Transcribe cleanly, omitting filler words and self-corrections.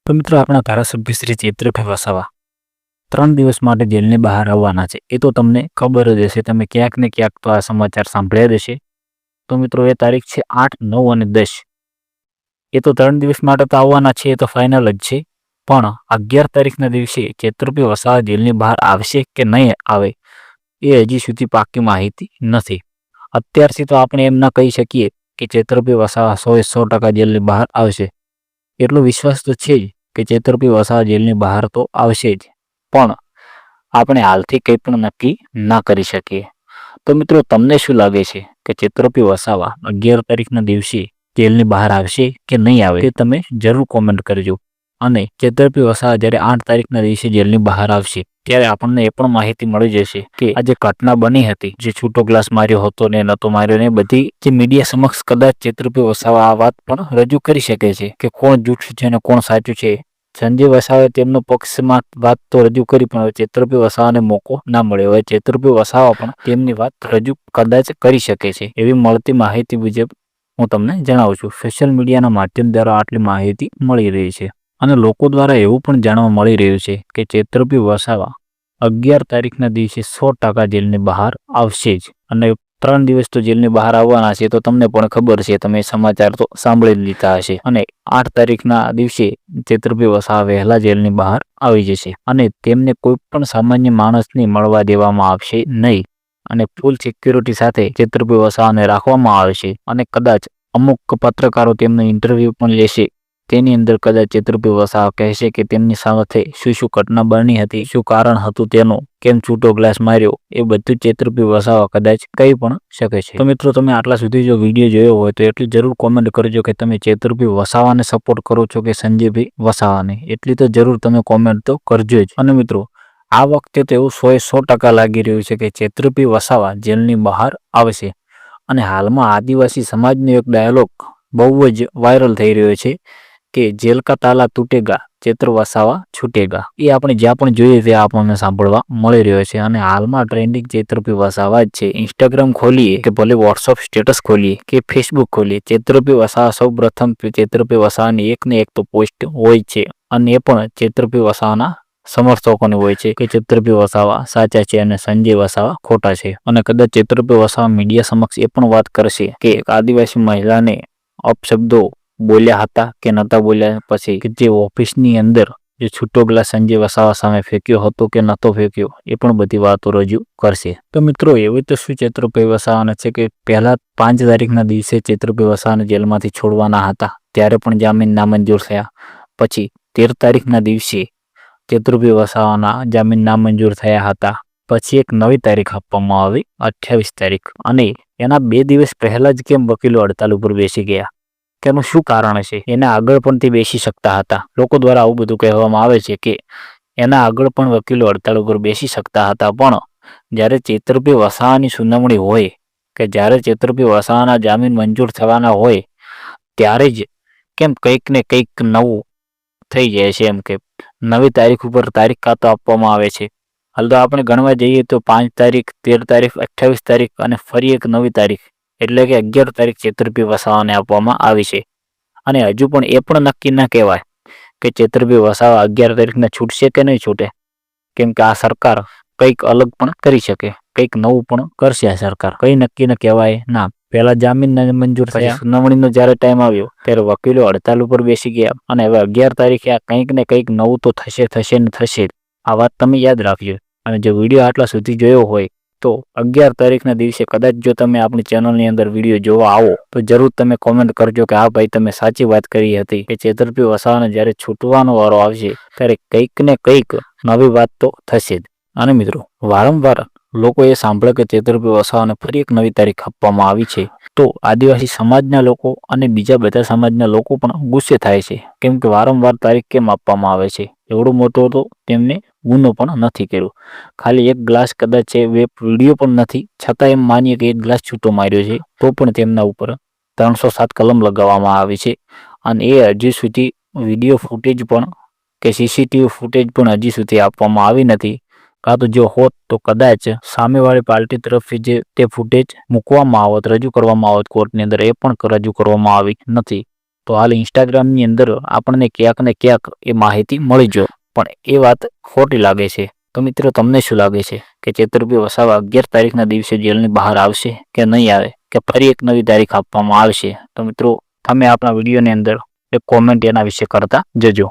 તો મિત્રો આપણા ધારાસભ્ય શ્રી ચૈત્રભાઈ વસાવા 3 દિવસ માટે જેલની બહાર આવવાના છે. એ તો તમને ખબર જ હશે, તમે ક્યાંક ને ક્યાંક તો આ સમાચાર સાંભળ્યા જ હશે. તો મિત્રો એ તારીખ છે 8, 9 અને 10. એ તો 3 દિવસ માટે તો આવવાના છે, એ તો ફાઇનલ જ છે. પણ 11 તારીખના દિવસે ચૈત્રભાઈ વસાવા જેલની બહાર આવશે કે નહીં આવે એ હજી સુધી પાક્કી માહિતી નથી. અત્યારથી તો આપણે એમ ના કહી શકીએ કે ચૈત્રભાઈ વસાવા 100% જેલની બહાર આવશે. એટલો વિશ્વાસ તો છે જ કે ચૈત્રભાઈ વસાવા જેલની બહાર તો આવશે જ, પણ આપણે હાલથી કંઈ પણ નક્કી ના કરી શકીએ. તો મિત્રો તમને શું લાગે છે કે ચૈત્રભાઈ વસાવા 11 તારીખના દિવસે જેલની બહાર આવશે કે નહીં આવે તે તમે જરૂર કોમેન્ટ કરજો. અને ચૈત્રભાઈ વસાવા જ્યારે 8 તારીખના દિવસે જેલની બહાર આવશે ત્યારે આપણને એ પણ માહિતી મળી જશે કે આ જે ઘટના બની હતી, જે છૂટો ગ્લાસ માર્યો હતો ને નતો માર્યો ને, બધી જે મીડિયા સમક્ષ કદાચ ચૈત્રભાઈ વસાવા આ વાત પણ રજૂ કરી શકે છે કે કોણ જૂઠું છે અને કોણ સાચું છે. સંજય વસાવાએ તેમનો પક્ષમાં વાત તો રજૂ કરી, પણ હવે ચૈત્રભાઈ વસાવાને મોકો ના મળ્યો. હવે ચૈત્રભાઈ વસાવા પણ તેમની વાત રજૂ કદાચ કરી શકે છે, એવી મળતી માહિતી મુજબ હું તમને જણાવું છું. સોશિયલ મીડિયાના માધ્યમ દ્વારા આટલી માહિતી મળી રહી છે અને લોકો દ્વારા એવું પણ જાણવા મળી રહ્યું છે કે ચૈત્રભાઈ વસાવા 11 તારીખના દિવસે 100% જેલની બહાર આવશે જ. અને 3 દિવસ તો જેલની બહાર આવવાના છે, તો તમને પણ ખબર છે, તમે સમાચાર તો સાંભળી લીધા હશે. અને 8 તારીખના દિવસે ચૈત્રભાઈ વસાવા વહેલા જેલની બહાર આવી જશે અને તેમને કોઈ પણ સામાન્ય માણસને મળવા દેવામાં આવશે નહીં અને ફૂલ સિક્યુરિટી સાથે ચૈત્રભાઈ વસાવાને રાખવામાં આવશે. અને કદાચ અમુક પત્રકારો તેમનું ઇન્ટરવ્યૂ પણ લેશે, તેની અંદર કદાચ ચૈત્રભાઈ વસાવા કહેશે કે તેમની સાથે શું શું ઘટના બની હતી, શું કારણ હતું તેનું, કેમ છૂટો ગ્લાસ માર્યો, એ બધું ચૈત્રભાઈ વસાવા કદાચ કહી પણ શકે છે. તો મિત્રો તમે આટલા સુધી જો વિડીયો જોયો હોય તો એટલી જરૂર કોમેન્ટ કરજો કે તમે ચૈત્રભાઈ વસાવાને સપોર્ટ કરો છો કે સંજયભાઈ વસાવાને. એટલી તો જરૂર તમે કોમેન્ટ તો કરજો જ. અને મિત્રો આ વખતે તો એવું 100% લાગી રહ્યું છે કે ચૈત્રભાઈ વસાવા જેલની બહાર આવશે. અને હાલમાં આદિવાસી સમાજનો એક ડાયલોગ બહુ જ વાયરલ થઈ રહ્યો છે કે જેલ કા તાલા તૂટેગા, ચૈત્ર વસાવા છૂટેગા. એ આપણે જ્યાં પણ જોઈએ ત્યાં આપણને સાંભળવા મળી રહ્યો છે. અને હાલમાં ટ્રેન્ડિંગ ચૈત્રભાઈ વસાવા જ છે. ઇન્સ્ટાગ્રામ ખોલીએ કે ભલે વોટ્સઅપ સ્ટેટસ ખોલીએ કે ફેસબુક ખોલીએ, ચૈત્રભાઈ વસાવા સૌ પ્રથમ ચૈત્રભાઈ વસાવાની એક ને એક તો પોસ્ટ હોય છે. અને એ પણ ચૈત્રભાઈ વસાવાના સમર્થકોને હોય છે કે ચૈત્રભાઈ વસાવા સાચા છે અને સંજય વસાવા ખોટા છે. અને કદાચ ચૈત્રભાઈ વસાવા મીડિયા સમક્ષ એ પણ વાત કરશે કે એક આદિવાસી મહિલાને અપશબ્દો બોલ્યા હતા કે નતા બોલ્યા, પછી કે જે ઓફિસની અંદર જે છૂટો ગ્લાસ સંજય વસાવા સામે ફેંક્યો હતો કે નતો ફેંક્યો, એ પણ બધી વાતો રજૂ કરશે. તો મિત્રો એવું તો શું ચૈત્રભાઈ વસાવાને છે કે પહેલા 5 તારીખના દિવસે ચૈત્રભાઈ વસાવાને જેલમાંથી છોડવાના હતા, ત્યારે પણ જામીન નામંજૂર થયા. પછી 13 તારીખના દિવસે ચૈત્રભાઈ વસાવાના જામીન નામંજૂર થયા હતા. પછી એક નવી તારીખ આપવામાં આવી, 28 તારીખ. અને એના 2 દિવસ પહેલા જ કેમ વકીલો હડતાલ ઉપર બેસી ગયા, તેનું શું કારણ છે? એના આગળ પણ તે બેસી શકતા હતા. લોકો દ્વારા આવું બધું કહેવામાં આવે છે કે એના આગળ પણ વકીલો હડતાલ ઉપર બેસી શકતા હતા, પણ જ્યારે ચૈત્રભાઈ વસાવાની સુનાવણી હોય કે જ્યારે ચૈત્રભાઈ વસાવાના જામીન મંજૂર થવાના હોય ત્યારે જ કેમ કંઈક ને કંઈક નવું થઈ જાય છે. એમ કે નવી તારીખ ઉપર તારીખ કાતો આપવામાં આવે છે. હાલ તો આપણે ગણવા જઈએ તો 5 તારીખ, 13 તારીખ, 28 તારીખ અને ફરી એક નવી તારીખ એટલે કે 11 તારીખ ચૈત્રભાઈ વસાવાને આપવામાં આવી છે. અને હજુ પણ એ પણ નક્કી ના કહેવાય કે ચૈત્રભાઈ વસાવા 11 તારીખના છૂટશે કે નહીં છૂટે, કેમ કે આ સરકાર કંઈક અલગ પણ કરી શકે, કંઈક નવું પણ કરશે આ સરકાર, કંઈ નક્કી ન કહેવાય ના. પહેલા જામીન મંજૂર થયા, સુનાવણીનો જ્યારે ટાઈમ આવ્યો ત્યારે વકીલો હડતાલ ઉપર બેસી ગયા. અને હવે 11 તારીખે આ કંઈક ને કંઈક નવું તો થશે ને થશે. આ વાત તમે યાદ રાખજો. અને જો વિડીયો આટલા સુધી જોયો હોય તો 11 તારીખના દિવસે કદાચ જો તમે આપણી ચેનલની અંદર વિડીયો જોવા આવો તો જરૂર તમે કોમેન્ટ કરજો કે હા ભાઈ, તમે સાચી વાત કરી હતી કે ચૈત્રભાઈ વસાવાને જ્યારે છૂટવાનો વારો આવશે ત્યારે કંઈક ને કંઈક નવી વાત તો થશે જ. અને મિત્રો વારંવાર લોકો એ સાંભળે કે ચૈત્રભાઈ વસાવાને ફરી એક નવી તારીખ આપવામાં આવી છે તો આદિવાસી સમાજના લોકો અને બીજા બધા સમાજના લોકો પણ ગુસ્સે થાય છે, કેમ કે વારંવાર તારીખ કેમ આપવામાં આવે છે? એવડો મોટો તો તેમને ગુનો પણ નથી કર્યો, ખાલી એક ગ્લાસ કદાચ છે, વિડીયો પણ નથી, છતાં એમ માનીએ કે એક ગ્લાસ છૂટો માર્યો છે તો પણ તેમના ઉપર 307 કલમ લગાવવામાં આવી છે. અને એ હજી સુધી વિડીયો ફૂટેજ પણ કે સીસીટીવી ફૂટેજ પણ હજી સુધી આપવામાં આવી નથી. કાં તો જો હોત તો કદાચ સામેવાળી પાર્ટી તરફથી જે તે ફૂટેજ મૂકવામાં આવત, રજૂ કરવામાં આવત કોર્ટની અંદર, એ પણ રજૂ કરવામાં આવી નથી. તો હાલ ઇન્સ્ટાગ્રામની અંદર આપણને ક્યાંક ને ક્યાંક એ માહિતી મળી જો, પણ એ વાત ખોટી લાગે છે. તો મિત્રો તમને શું લાગે છે કે ચેતુરભાઈ વસાવા 11 તારીખના દિવસે જેલની બહાર આવશે કે નહીં આવે, કે ફરી એક નવી તારીખ આપવામાં આવશે? તો મિત્રો તમે આપણા વિડીયોની અંદર એક કોમેન્ટ એના વિશે કરતા જજો.